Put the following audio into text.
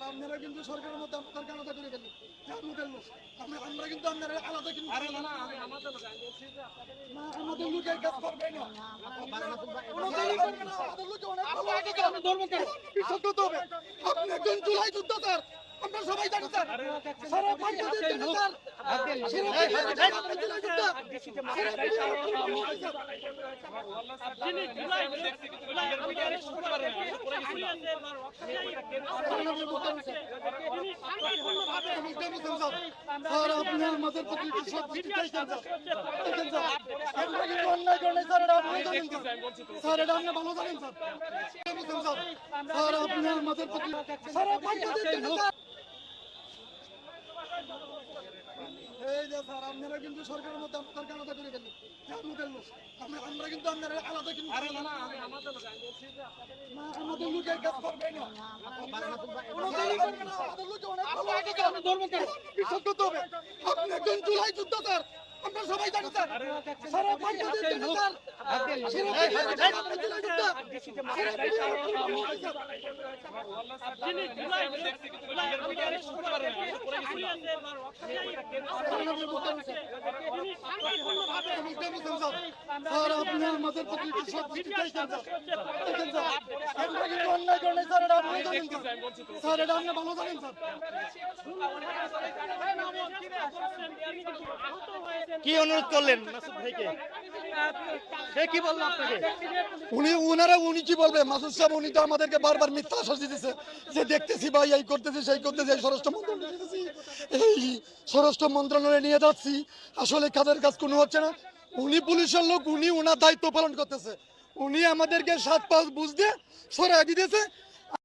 আপনারা কিন্তু সরকারের মধ্যে আপনাদের আলাদা করে গেলেন আমাদের লোক আমরা কিন্তু আপনারা আলাদা কিন্তু আমাদের লোকের কাজ করবে না আমাদের লোকে অনেক ভালো আছে আমি ধর্ম কেন বিশুদ্ধ হবে আপনি একজন জুলাই যুদ্ধ স্যার আমরা সবাই জানি স্যার সারা বাংলাদেশ জানে স্যার স্যার আপনি আমাদের প্রতি সব আমরা কিন্তু অন্যায় করেন স্যার এটা আপনি জানেন স্যার এটা আপনি ভালো জানেন স্যার স্যার আপনি আমাদের প্রতি সারা বাংলাদেশ জানে স্যার এই যে স্যার আপনারা কিন্তু সরকারের মধ্যে আপনাদের আলাদা করে গেলেন আমাদের লোক আমরা কিন্তু আপনারা আলাদা কিন্তু আমাদের লোকের কাজ করবে না আমাদের লোকে অনেক ভালো আছে আমি ধর্ম কেন বিশুদ্ধ হবে আপনি একজন জুলাই যুদ্ধ স্যার আমরা সবাই জানি স্যার সারা বাংলাদেশ জানে স্যার আপনি আমাদের প্রতি সব আমরা কিন্তু অন্যায় করেন স্যার এটা আপনি জানেন স্যার এটা আপনি ভালো জানেন স্যার কি অনুরোধ করলেন মাসুদ ভাইকে? সে কি বললো আপনাকে? উনি কি বলবে? মাসুদ সাহেব উনি তো আমাদেরকে বারবার মিথ্যা আশ্বাস দিতেছে যে দেখতেছি ভাই এই করতেছি সেই করতেছি এই স্বরাষ্ট্র মন্ত্রণালয়ে নিয়ে যাচ্ছি, আসলে কাজের কাজ কোনো হচ্ছে না। উনি পুলিশের লোক, উনি ওনার দায়িত্ব পালন করতেছে, উনি আমাদেরকে 7-5 বুঝ দিয়ে সরাই দিতেছে